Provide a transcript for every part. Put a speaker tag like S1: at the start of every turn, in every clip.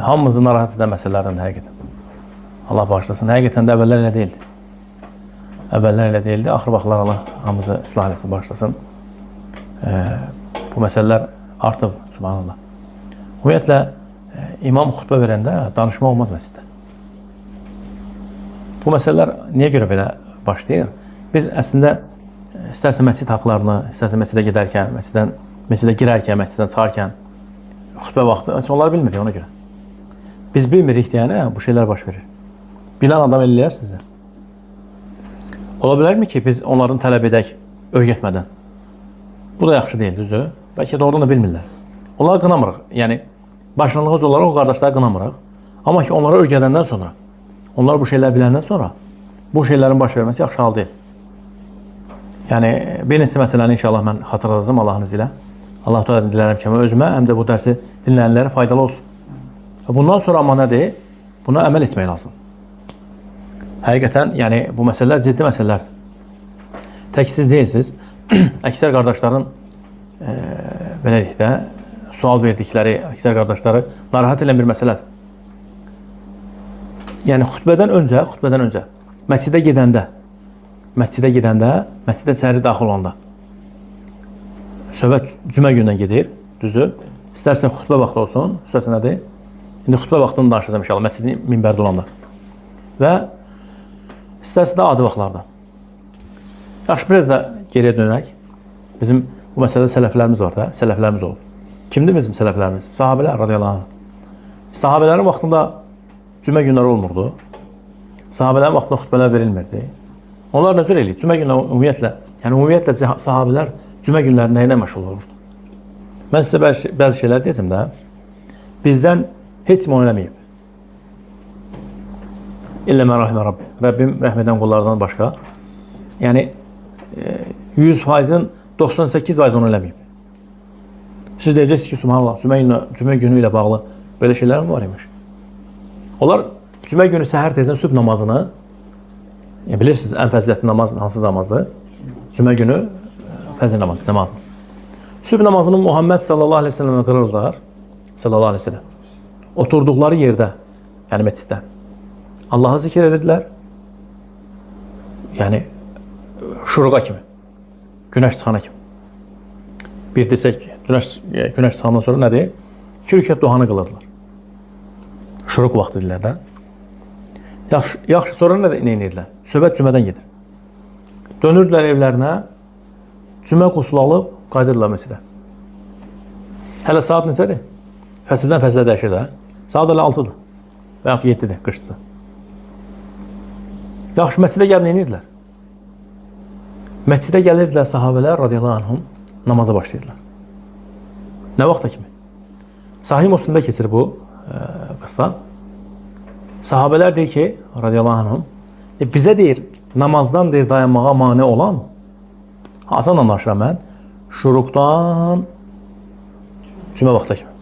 S1: Hamımızı narahat edən məsələlərdən həqiqətən. Allah bağışlasın. Həqiqətən də əvvəllər elə deyildi. Əvvəllər elə deyildi. Axır vaxtlar Allah hamımızı islah eləsin, bağışlasın. Bu məsələlər artıb, subhanallah. Ümumiyyətlə, imam xutbə verəndə danışma olmaz məsciddə. Bu məsələlər niyə görə belə başlayır? Biz əslində istərsə məscid haqlarını, istərsə məscidə gedərkən, məscidə girərkən, məsciddən çıxarkən, xutbə vaxtı, onları bilmirik ona görə. Biz bilmirik deyənə bu şeylər baş verir. Bilən adam eləyər sizə. Ola bilərmi ki, biz onların tələb edək öyrətmədən? Bu da yaxşı deyil, düzdür? Bəlkə doğrudan da bilmirlər. Onları qınamırıq. Yəni, başlanğıc olaraq o qardaşları qınamırıq. Amma ki, onları öyrədəndən sonra, onlar bu şeyləri biləndən sonra bu şeylərin baş verməsi yaxşı hal deyil. Yəni, bir neçə məsələni inşallah mən xatırladacağım Allahın izi ilə. Allah da dilərəm ki, özümə həm də bu dərsi dinləyənlərə faydalı olsun. Bundan sonra amma nədir? Buna əməl etmək lazım. Həqiqətən, yəni bu məsələlər ciddi məsələlər. Tək siz deyilsiniz. Əksər qardaşların belə deyək də, sual verdikləri əksər qardaşları narahat edən bir məsələdir. Yəni xutbədən öncə, məscidə gedəndə, məscidə içəri daxil olanda, söhbət cümə gündən gedir, düzdür? İstərsə xutbə vaxtı olsun, istərsə nədir? İndi xutbə vaxtını danışacağım inşallah, məscidin minbərdə olanda. Və istərsə də adi vaxtlarda. Yaxşı, biraz da geriyə dönək. Bizim bu məsələdə sələflərimiz var da, sələflərimiz olub. Kimdir bizim sələflərimiz? Sahabələr, radiyallahu anh. Sahabələrin vaxtında cümə günləri olmurdu. Sahabələrin vaxtında xutbələr verilmirdi. Onlar nə cür eləyir? Cümə günləri ümumiyyətlə sahabələr cümə günləri nə ilə məşğul olurdu? Mən sizə bəzi şeylər deyəcəm də, bizdən heç mi onu eləməyib? İllə mən rəhmə Rabbi. Rəbbim rəhm edən qullardan başqa. Yəni, 100%-in 98% onu eləməyib. Siz deyəcəksiniz ki, subhanallah, cümə günü ilə bağlı belə şeylər mi var imiş? Onlar cümə günü səhər tezdən sübh namazını, bilirsiniz, ən fəzilətli namaz hansı namazdır? Cümə günü fəzil namazı, cəmaat. Sübh namazını Muhammed sallallahu aleyhi ve sellem'e qırırlar. Sallallahu aleyhi ve sellem. Oturduqları yerdə, yəni məsciddə, Allah'ı zikr edirlər. Yəni, şuruqa kimi, günəş çıxana kimi. Bir desək, günəş çıxandan sonra nədir? 2 rükət duhanı qılırlar. Şuruq vaxtı edirlər də. Yaxşı, sonra nə edirlər? Söhbət cümədən gedir. Dönürdülər evlərinə, cümə qusulu alıb, qaydırırlar məscidə. Hələ saat neçədir? Fəsildən fəsilə dəyişir də. Saat elə 6-dır və yaxud 7-dir, qışdır. Yaxşı, məscidə gəlib nə edirlər? Məscidə gəlirdilər sahabələr, radiyallahu anhum, namaza başlayırlar. Nə vaxta kimi? Sahih Müslimdə keçir bu qıssa. Sahabələr deyir ki, radiyallahu anhum, bizə deyir, namazdan deyir, dayanmağa mane olan, asan danışıram mən, şuruqdan cümə vaxta kimi,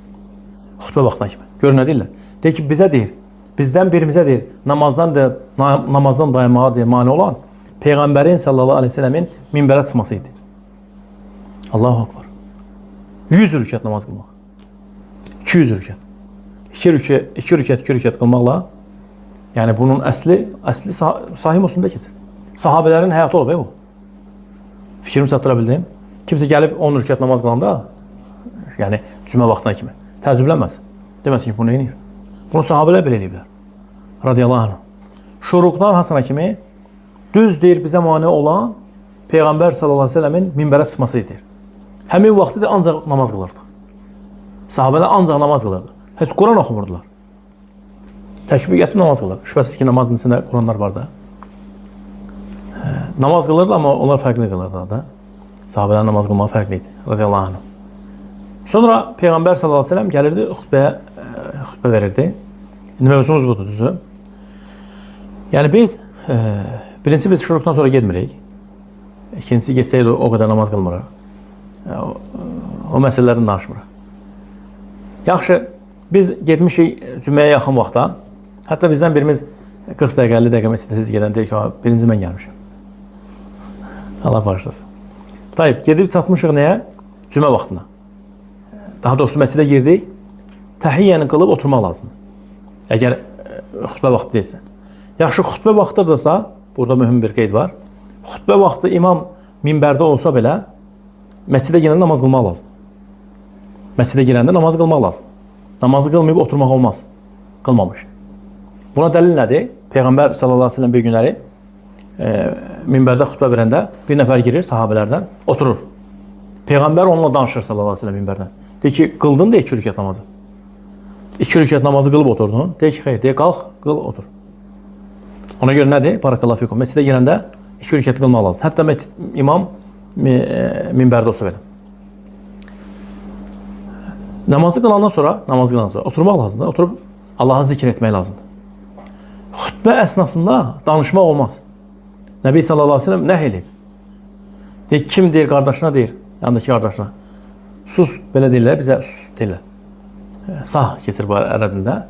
S1: xutbə vaxtına kimi. Gör nə deyirlər? Deyir ki, bizə deyir, bizdən birimizə deyir, namazdan dayanmağa deyir, mane olan, Peyğəmbərin sallallahu aleyhi ve sellemin minbərə çıxması idi. Allahu akbar. 100 rükət namaz qılmaq. 200 rükət. 2 rükət qılmaqla, yəni bunun əsli Sahih Müslimdə keçir. Sahabələrin həyatı olub, bu. Fikrimi çatdıra bildim. Kimsə gəlib 10 rükət namaz qılanda, yəni cümə vaxtına kimi, təəccüblənməsin. Deməsin ki, bunu neyinir? Bunu sahabələr belə eləyiblər. Radiyallahu anh. Şuruqdan hasana kimi, düz deyir bizə mane olan Peyğəmbər sallallahu aleyhi ve sellemin minbərə çıxması idi. Həmin vaxtı da ancaq namaz qılırdı. Sahabələr ancaq namaz qılırdı. Heç Quran oxumurdular. Təkbiriyyətli namaz qılırdı. Şübhəsiz ki, namazın içində Quranlar var da. Namaz qılırdı, amma onlar fərqli qılırdı da. Sahabələr namaz qılmağı fərqli idi. Radiyallahu anh. Sonra Peyğəmbər sallallahu aleyhi ve sellem gəlirdi, xütbə verirdi. İndi mövzumuz budur, düzü. Yəni biz birinci biz şuruqdan sonra getmirik. İkincisi geçsəydi o qədər namaz qılmırıq. O məsələlərdən danışmırıq. Yaxşı, biz getmişik cüməyə yaxın vaxtda. Hətta bizdən birimiz 40 dəqiqə, 50 dəqiqə məscidə tez gedən deyir ki, birinci mən gəlmişim. Allah bağışlasın. Tayyip, gedib çatmışıq nəyə? Cümə vaxtına. Daha doğrusu məscidə girdik. Təhiyyəni qılıb oturmaq lazımdır. Əgər xutbə vaxtı deyilsə. Yaxşı, xutbə vaxtıdırsa, burada mühüm bir qeyd var. Xutbə vaxtı imam minbərdə olsa belə, məscidə girəndə namaz qılmaq lazım. Məscidə girəndə namaz qılmaq lazım. Namazı qılmayıb oturmaq olmaz. Qılmamış. Buna dəlil nədir? Peyğəmbər sallallahu əleyhi və səlləm bir günləri minbərdə xutbə verəndə bir nəfər girir sahabelərdən, oturur. Peyğəmbər onunla danışır sallallahu əleyhi və səlləm minbərdən. Deyir ki, qıldın da 2 rükət namazı. 2 rükət namazı qılıb oturdun. Deyir ki, xeyr, deyir, qalx, qıl, otur. Ona görə nədir? Barakallahu fikum. Məscidə girəndə 2 rükət qılmaq lazım. Hətta imam minbərdə olsa belə. Namazı qılandan sonra oturmaq lazımdır. Oturub Allah'a zikr etmək lazımdır. Xutbə əsnasında danışmaq olmaz. Nəbi sallallahu aleyhi ve sellem nəhy edib. Deyir, kim deyir qardaşına deyir, yanındakı qardaşına. Sus, belə deyirlər, bizə sus deyirlər. Sah keçir bu ərəbində.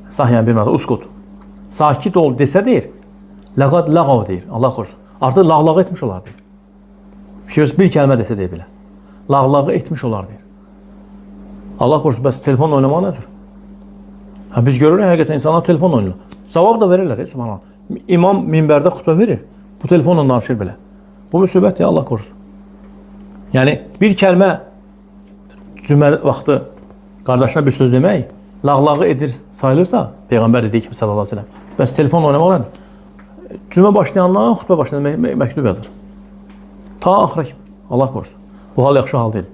S1: Sah yəni bir mənada, uskut. Sakit ol desə deyir, ləqad ləqav deyir, Allah korusun. Artıq lağlağı etmiş olar deyir. Bir kəlmə desə deyir belə. Lağlağı etmiş olar deyir. Allah korusun, bəs telefonla oynamaq nədir? Biz görürük, həqiqətən insanlar telefonla oynayırlar. Savab da verirlər, subhanallah. İmam minbərdə xutbə verir, bu telefonla danışır belə. Bu müsibət ya, Allah korusun. Yəni, bir kəlmə cümlə vaxtı qardaşına bir söz demək, lağlağı edir, sayılırsa, Peyğəmbər dediyi kimi sallallahu aleyhi ve sellem, bəs telefon oynamaq nədir? Cümlə başlayandan xutbə başlayan məktub yazır. Ta axıra kimi, Allah korusun. Bu hal yaxşı hal deyil.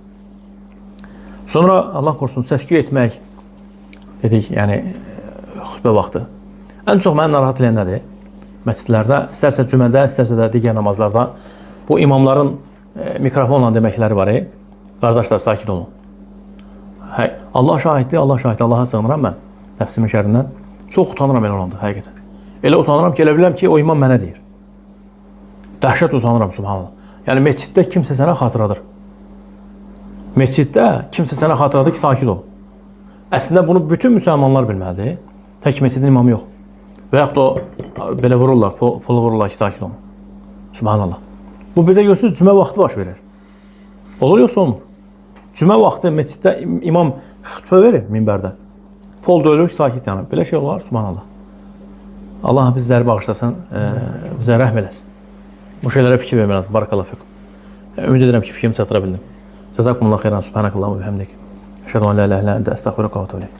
S1: Sonra Allah korusun, səsküy etmək dedik, yəni xutbə vaxtı. Ən çox məni narahat edən nədir? Məscidlərdə, istərsə cümədə, istərsə də digər namazlarda bu imamların mikrofonla deməkləri var. Qardaşlar, sakit olun. Allah şahiddir, Allah şahiddir, Allaha sığınıram mən nəfsimin şərrindən. Çox utanıram elə olanda, həqiqətən. Elə utanıram ki, elə biləm ki, o imam mənə deyir. Dəhşət utanıram, subhanallah. Yəni, məsciddə kimsə sənə xatırladır. Məsciddə kimsə sənə xatırladır ki, sakit ol. Əslində, bunu bütün müsəlmanlar bilməlidir. Tək məscidin imamı yox. Və yaxud o, belə vururlar, pulu vururlar ki, sakit olun. Subhanallah. Bu bir də görürsünüz, cümə vaxtı baş verir. Olur yoxsa olmur? Cümə vaxtı məsciddə imam xütbə verir minbərdə. Pol döyülür, sakit yanır. Belə şey olar, subhanallah. Allah bizləri bağışlasın, bizə rəhm eləsin. Bu şeylərə fikir vermək lazım. Barakallahu fikum. Ümid edirəm ki, fikrimi çatıra bildim. Cəzakumullah xeyran, subhanakallahumma və bihamdik. Əşhədu an la ilahe illə əntə, əstəğfiruka və etûbu ileyk.